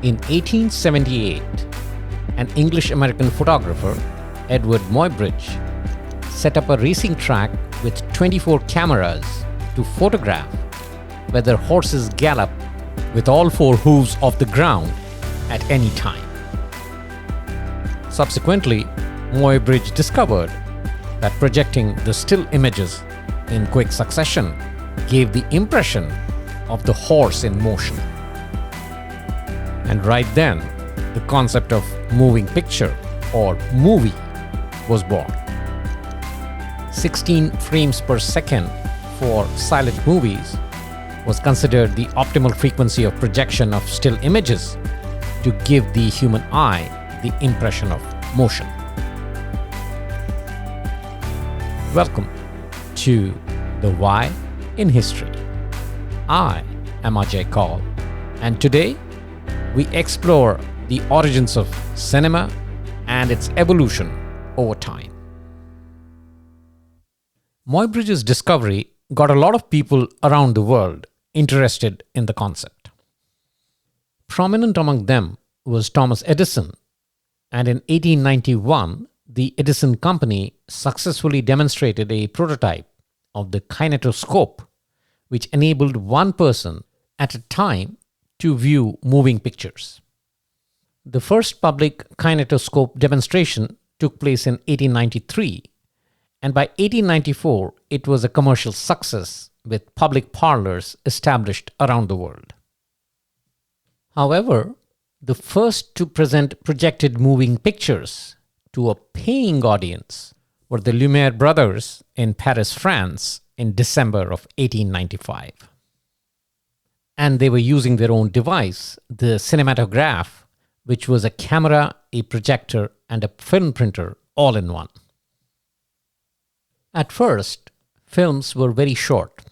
In 1878, an English-American photographer, Edward Muybridge, set up a racing track with 24 cameras to photograph whether horses gallop with all four hooves off the ground at any time. Subsequently, Muybridge discovered that projecting the still images in quick succession gave the impression of the horse in motion. And right then, the concept of moving picture or movie was born. 16 frames per second for silent movies was considered the optimal frequency of projection of still images to give the human eye the impression of motion. Welcome to The Why in History. I am Ajay Kaul, and today we explore the origins of cinema and its evolution over time. Muybridge's discovery got a lot of people around the world interested in the concept. Prominent among them was Thomas Edison, and in 1891, the Edison Company successfully demonstrated a prototype of the Kinetoscope, which enabled one person at a time to view moving pictures. The first public kinetoscope demonstration took place in 1893, and by 1894 it was a commercial success with public parlors established around the world. However, the first to present projected moving pictures to a paying audience were the Lumière brothers in Paris, France in December of 1895. And they were using their own device, the cinematograph, which was a camera, a projector, and a film printer all in one. At first, films were very short,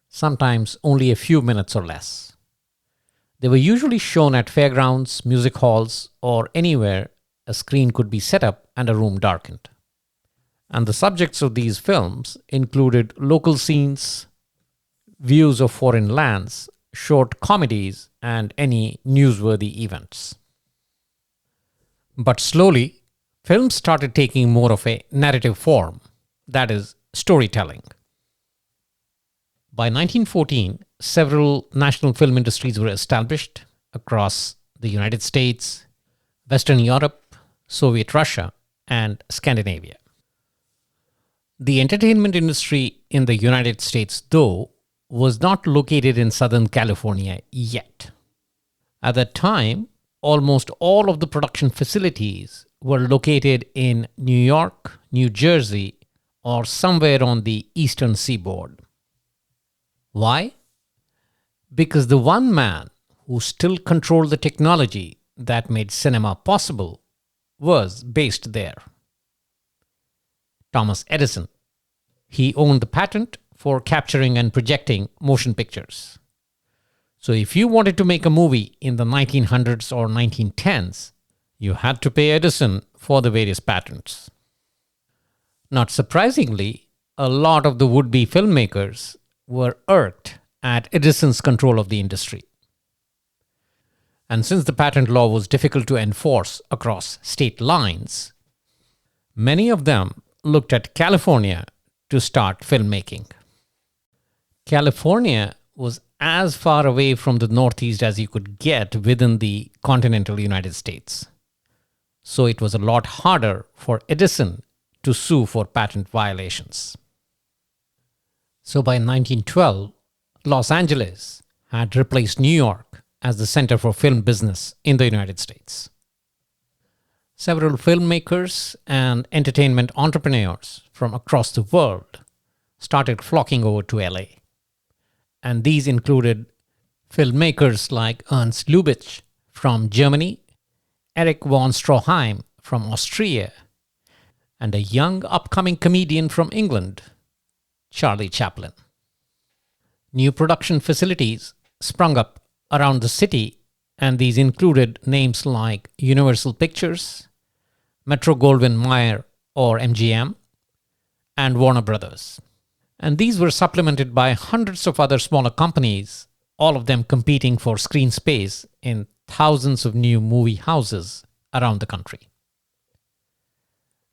sometimes only a few minutes or less. They were usually shown at fairgrounds, music halls, or anywhere a screen could be set up and a room darkened. And the subjects of these films included local scenes, views of foreign lands, short comedies, and any newsworthy events. But slowly, films started taking more of a narrative form, that is, storytelling. By 1914, several national film industries were established across the United States, Western Europe, Soviet Russia, and Scandinavia. The entertainment industry in the United States, though, was not located in Southern California yet. At that time, almost all of the production facilities were located in New York, New Jersey, or somewhere on the eastern seaboard. Why? Because the one man who still controlled the technology that made cinema possible was based there. Thomas Edison. He owned the patent for capturing and projecting motion pictures. So if you wanted to make a movie in the 1900s or 1910s, you had to pay Edison for the various patents. Not surprisingly, a lot of the would-be filmmakers were irked at Edison's control of the industry. And since the patent law was difficult to enforce across state lines, many of them looked at California to start filmmaking. California was as far away from the Northeast as you could get within the continental United States. So it was a lot harder for Edison to sue for patent violations. So by 1912, Los Angeles had replaced New York as the center for film business in the United States. Several filmmakers and entertainment entrepreneurs from across the world started flocking over to LA. And these included filmmakers like Ernst Lubitsch from Germany, Erich von Stroheim from Austria, and a young upcoming comedian from England, Charlie Chaplin. New production facilities sprung up around the city, and these included names like Universal Pictures, Metro-Goldwyn-Mayer or MGM, and Warner Brothers. And these were supplemented by hundreds of other smaller companies, all of them competing for screen space in thousands of new movie houses around the country.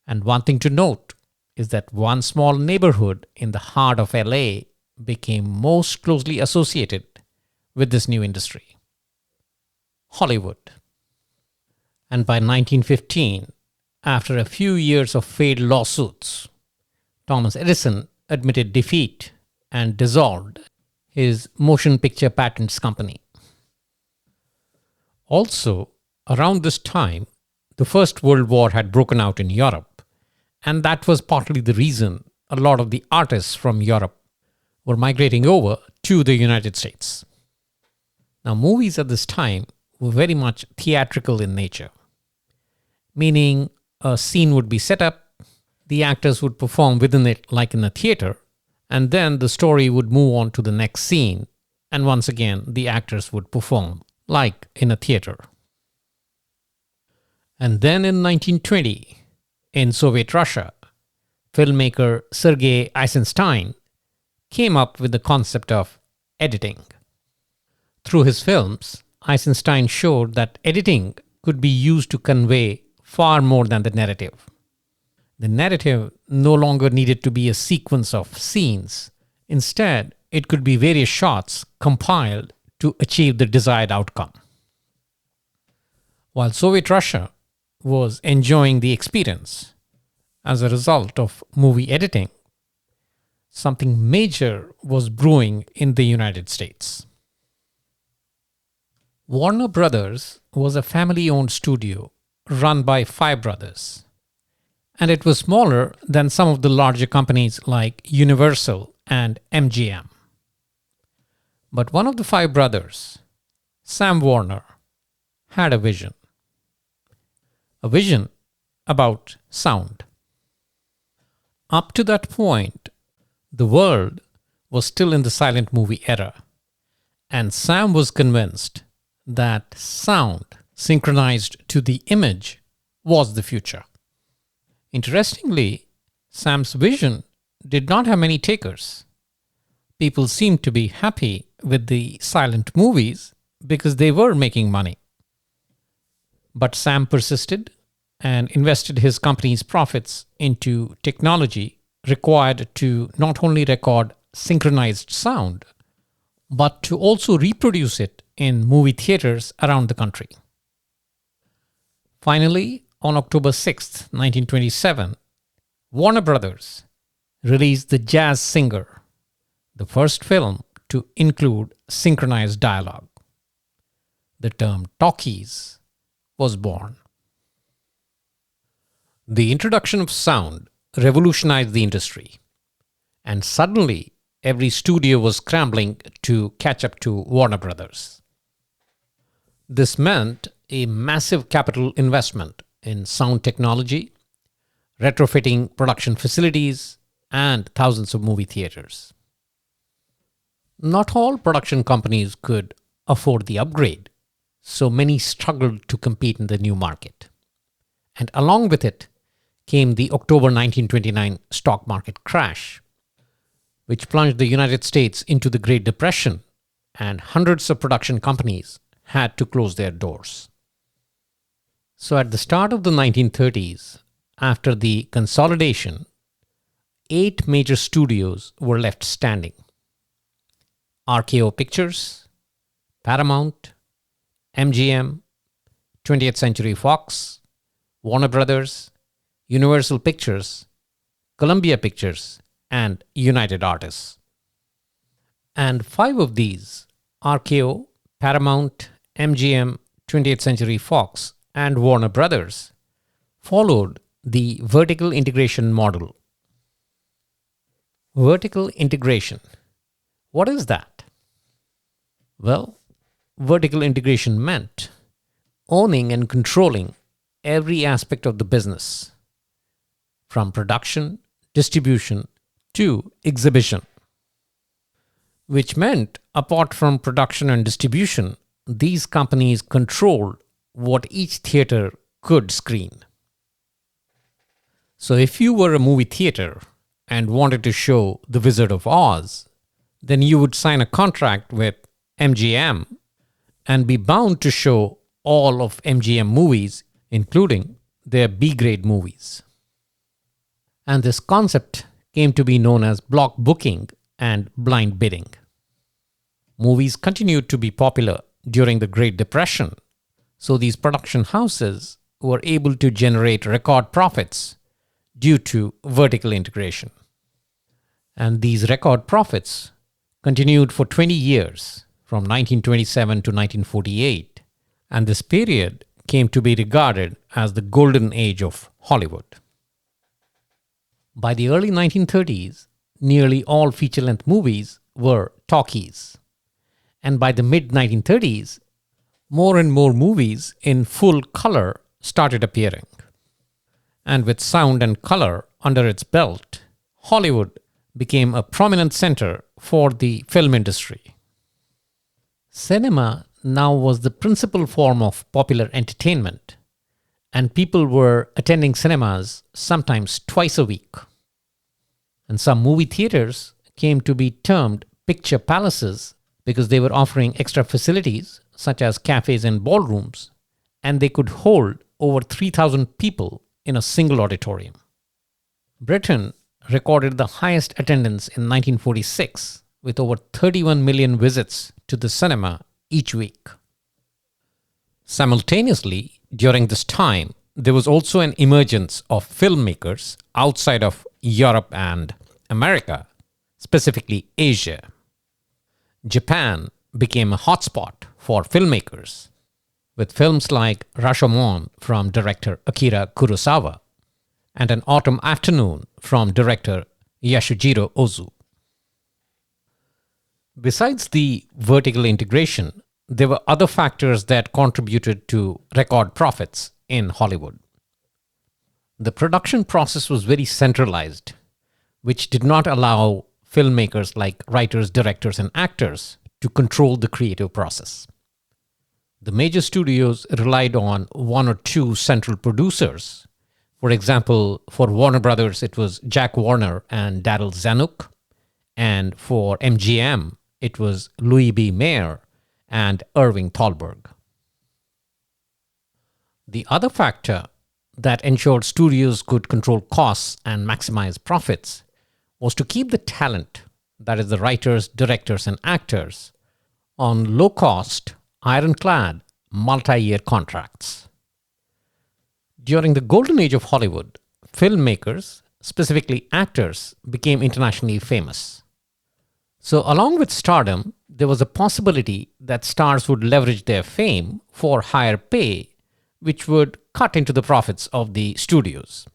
And one thing to note is that one small neighborhood in the heart of LA became most closely associated with this new industry: Hollywood. And by 1915, after a few years of failed lawsuits, Thomas Edison admitted defeat and dissolved his motion picture patents company. Also, around this time, the First World War had broken out in Europe, and that was partly the reason a lot of the artists from Europe were migrating over to the United States. Now, movies at this time were very much theatrical in nature, meaning a scene would be set up, the actors would perform within it like in a theater, and then the story would move on to the next scene, and once again the actors would perform like in a theater. And then in 1920, in Soviet Russia, filmmaker Sergei Eisenstein came up with the concept of editing. Through his films, Eisenstein showed that editing could be used to convey far more than the narrative. The narrative no longer needed to be a sequence of scenes. Instead, it could be various shots compiled to achieve the desired outcome. While Soviet Russia was enjoying the experience as a result of movie editing, something major was brewing in the United States. Warner Brothers was a family-owned studio run by 5 brothers, and it was smaller than some of the larger companies like Universal and MGM. But one of the 5 brothers, Sam Warner, had a vision about sound. Up to that point, the world was still in the silent movie era, and Sam was convinced that sound synchronized to the image was the future. Interestingly, Sam's vision did not have many takers. People seemed to be happy with the silent movies because they were making money. But Sam persisted and invested his company's profits into technology required to not only record synchronized sound, but to also reproduce it in movie theaters around the country. Finally, on October 6, 1927, Warner Brothers released The Jazz Singer, the first film to include synchronized dialogue. The term talkies was born. The introduction of sound revolutionized the industry, and suddenly every studio was scrambling to catch up to Warner Brothers. This meant a massive capital investment in sound technology, retrofitting production facilities, and thousands of movie theaters. Not all production companies could afford the upgrade, so many struggled to compete in the new market. And along with it came the October 1929 stock market crash, which plunged the United States into the Great Depression, and hundreds of production companies had to close their doors. So at the start of the 1930s, after the consolidation, 8 major studios were left standing: RKO Pictures, Paramount, MGM, 20th Century Fox, Warner Brothers, Universal Pictures, Columbia Pictures, and United Artists. And 5 of these, RKO, Paramount, MGM, 20th Century Fox, and Warner Brothers, followed the vertical integration model. Vertical integration. What is that? Well, vertical integration meant owning and controlling every aspect of the business, from production, distribution, to exhibition. Which meant, apart from production and distribution, these companies controlled what each theater could screen. So if you were a movie theater and wanted to show The Wizard of Oz, then you would sign a contract with MGM and be bound to show all of MGM movies, including their B-grade movies. And this concept came to be known as block booking and blind bidding. Movies continued to be popular during the Great Depression, so these production houses were able to generate record profits due to vertical integration. And these record profits continued for 20 years, from 1927 to 1948, and this period came to be regarded as the golden age of Hollywood. By the early 1930s, nearly all feature-length movies were talkies. And by the mid-1930s, more and more movies in full color started appearing. And with sound and color under its belt, Hollywood became a prominent center for the film industry. Cinema now was the principal form of popular entertainment, and people were attending cinemas sometimes twice a week. And some movie theaters came to be termed picture palaces because they were offering extra facilities such as cafes and ballrooms, and they could hold over 3,000 people in a single auditorium. Britain recorded the highest attendance in 1946 with over 31 million visits to the cinema each week. Simultaneously, during this time, there was also an emergence of filmmakers outside of Europe and America, specifically Asia. Japan became a hotspot for filmmakers, with films like Rashomon from director Akira Kurosawa and An Autumn Afternoon from director Yasujiro Ozu. Besides the vertical integration, there were other factors that contributed to record profits in Hollywood. The production process was very centralized, which did not allow filmmakers like writers, directors, and actors to control the creative process. The major studios relied on one or two central producers. For example, for Warner Brothers, it was Jack Warner and Daryl Zanuck, and for MGM, it was Louis B. Mayer and Irving Thalberg. The other factor that ensured studios could control costs and maximize profits was to keep the talent, that is the writers, directors, and actors, on low-cost, ironclad, multi-year contracts. During the golden age of Hollywood, filmmakers, specifically actors, became internationally famous. So along with stardom, there was a possibility that stars would leverage their fame for higher pay, which would cut into the profits of the studios.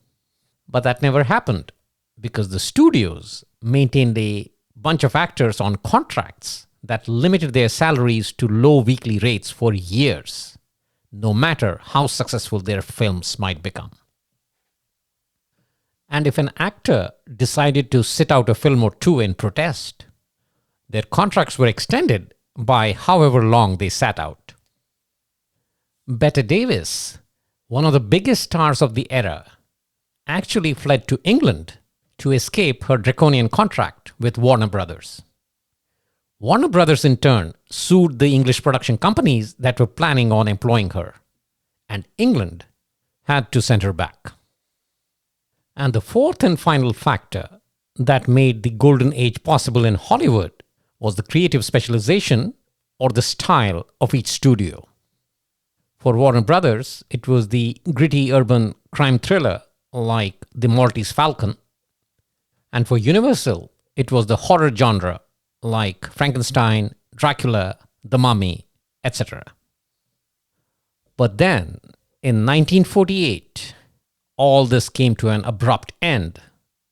But that never happened because the studios maintained a bunch of actors on contracts that limited their salaries to low weekly rates for years, no matter how successful their films might become. And if an actor decided to sit out a film or two in protest, their contracts were extended by however long they sat out. Bette Davis, one of the biggest stars of the era, actually fled to England to escape her draconian contract with Warner Brothers. Warner Brothers, in turn, sued the English production companies that were planning on employing her, and England had to send her back. And the fourth and final factor that made the golden age possible in Hollywood was the creative specialization or the style of each studio. For Warner Brothers, it was the gritty urban crime thriller like The Maltese Falcon, and for Universal, it was the horror genre like Frankenstein, Dracula, The Mummy, etc. But then, in 1948, all this came to an abrupt end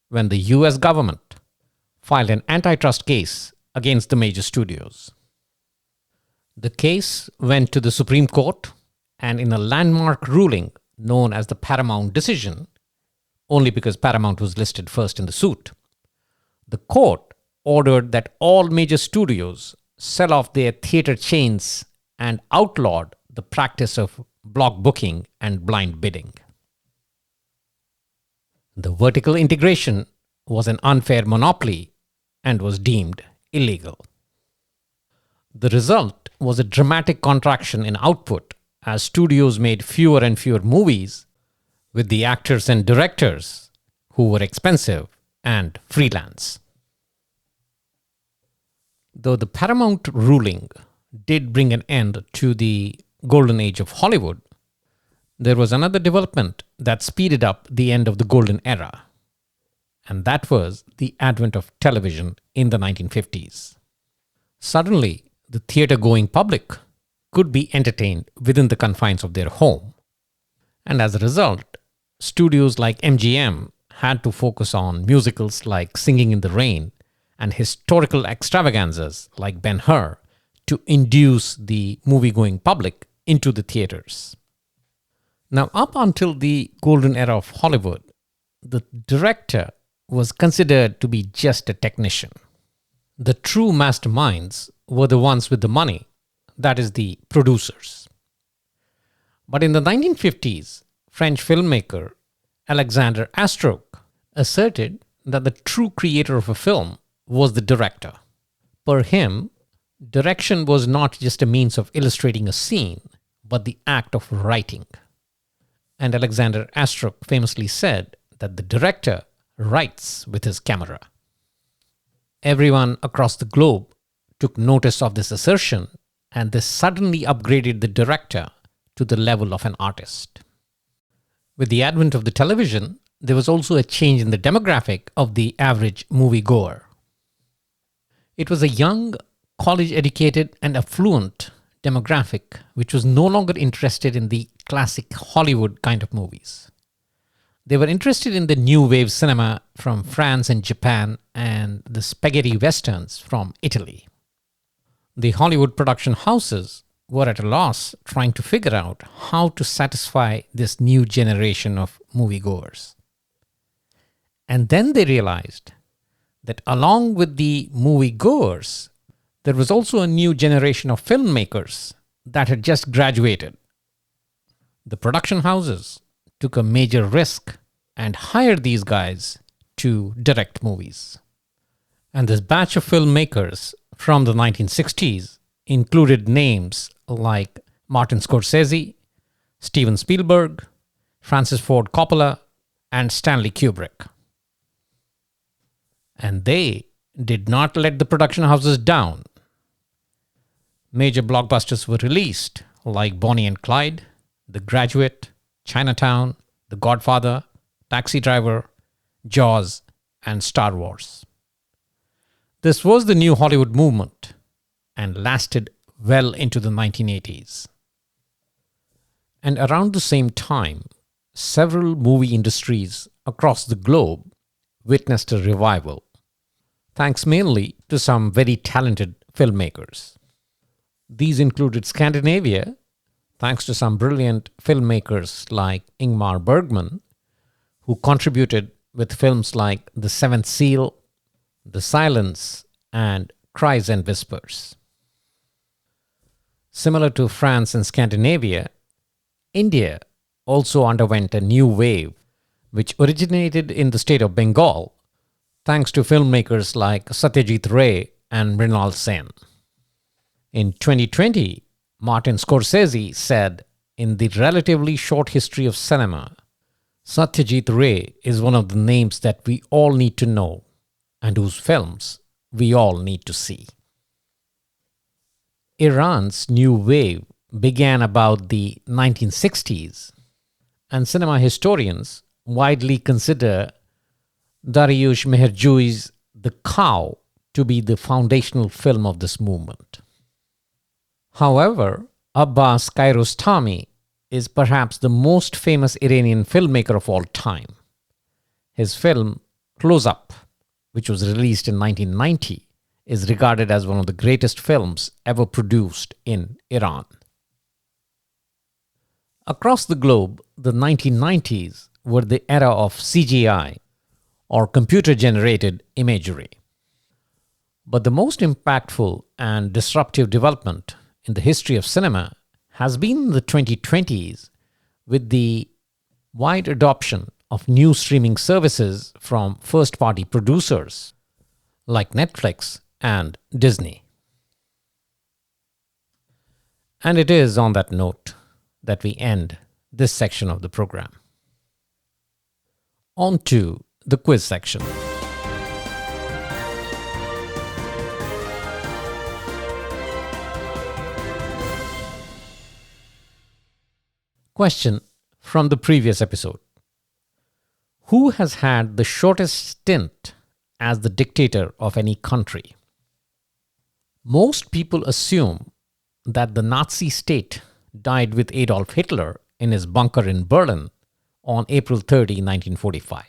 when the US government filed an antitrust case against the major studios. The case went to the Supreme Court, and in a landmark ruling known as the Paramount decision, only because Paramount was listed first in the suit, the court ordered that all major studios sell off their theater chains and outlawed the practice of block booking and blind bidding. The vertical integration was an unfair monopoly and was deemed illegal. The result was a dramatic contraction in output as studios made fewer and fewer movies with the actors and directors who were expensive and freelance. Though the Paramount ruling did bring an end to the golden age of Hollywood, there was another development that speeded up the end of the golden era, and that was the advent of television in the 1950s. Suddenly, the theater-going public could be entertained within the confines of their home, and as a result, studios like MGM had to focus on musicals like Singing in the Rain and historical extravaganzas like Ben-Hur to induce the movie-going public into the theaters. Now, up until the golden era of Hollywood, the director was considered to be just a technician. The true masterminds were the ones with the money, that is, the producers. But in the 1950s, French filmmaker Alexandre Astraux asserted that the true creator of a film was the director. Per him, direction was not just a means of illustrating a scene, but the act of writing. And Alexandre Astraux famously said that the director writes with his camera. Everyone across the globe took notice of this assertion, and this suddenly upgraded the director to the level of an artist. With the advent of the television, there was also a change in the demographic of the average moviegoer. It was a young, college-educated and affluent demographic which was no longer interested in the classic Hollywood kind of movies. They were interested in the new wave cinema from France and Japan and the spaghetti westerns from Italy. The Hollywood production houses were at a loss trying to figure out how to satisfy this new generation of moviegoers. And then they realized that along with the moviegoers, there was also a new generation of filmmakers that had just graduated. The production houses took a major risk and hired these guys to direct movies. And this batch of filmmakers from the 1960s included names like Martin Scorsese, Steven Spielberg, Francis Ford Coppola, and Stanley Kubrick. And they did not let the production houses down. Major blockbusters were released like Bonnie and Clyde, The Graduate, Chinatown, The Godfather, Taxi Driver, Jaws, and Star Wars. This was the new Hollywood movement and lasted well into the 1980s. And around the same time, several movie industries across the globe witnessed a revival, thanks mainly to some very talented filmmakers. These included Scandinavia, thanks to some brilliant filmmakers like Ingmar Bergman, who contributed with films like The Seventh Seal, The Silence, and Cries and Whispers. Similar to France and Scandinavia, India also underwent a new wave which originated in the state of Bengal, thanks to filmmakers like Satyajit Ray and Mrinal Sen. In 2020, Martin Scorsese said, "In the relatively short history of cinema, Satyajit Ray is one of the names that we all need to know and whose films we all need to see." Iran's new wave began about the 1960s, and cinema historians widely consider Dariush Meherjoui's The Cow to be the foundational film of this movement. However, Abbas Kiarostami is perhaps the most famous Iranian filmmaker of all time. His film Close Up, which was released in 1990, is regarded as one of the greatest films ever produced in Iran. Across the globe, the 1990s were the era of CGI, or computer-generated imagery. But the most impactful and disruptive development in the history of cinema has been in the 2020s with the wide adoption of new streaming services from first-party producers like Netflix and Disney. And it is on that note that we end this section of the program. On to the quiz section. Question from the previous episode. Who has had the shortest stint as the dictator of any country? Most people assume that the Nazi state died with Adolf Hitler in his bunker in Berlin on April 30, 1945.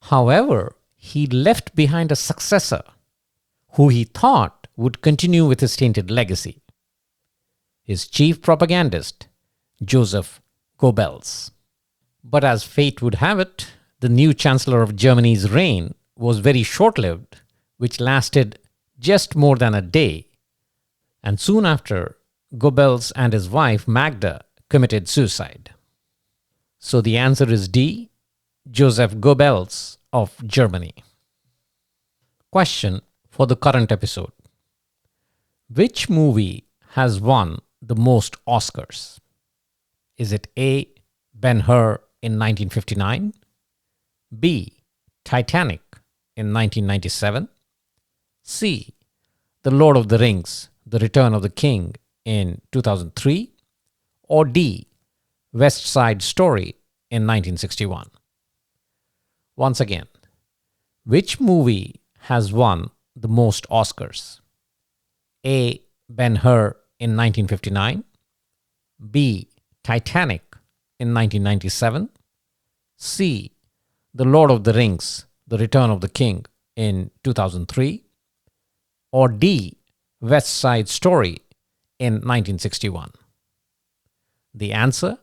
However, he left behind a successor who he thought would continue with his tainted legacy. His chief propagandist, Joseph Goebbels. But as fate would have it, the new Chancellor of Germany's reign was very short-lived, which lasted just more than a day. And soon after, Goebbels and his wife Magda committed suicide. So the answer is D, Joseph Goebbels of Germany. Question for the current episode. Which movie has won the most Oscars? Is it A, Ben-Hur in 1959, B, Titanic in 1997, C, The Lord of the Rings, The Return of the King in 2003, or D, West Side Story in 1961? Once again, which movie has won the most Oscars? A, Ben-Hur in 1959, B, Titanic in 1997, C, The Lord of the Rings, The Return of the King in 2003, or D, West Side Story in 1961? The answer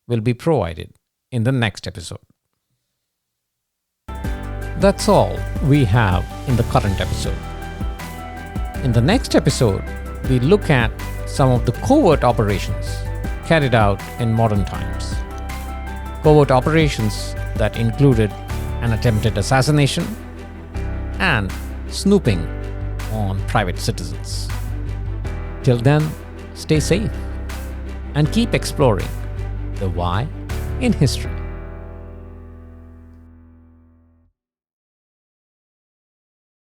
will be provided in the next episode. That's all we have in the current episode. In the next episode, we look at some of the covert operations carried out in modern times. Covert operations that included an attempted assassination and snooping on private citizens. Till then, stay safe and keep exploring the why in history.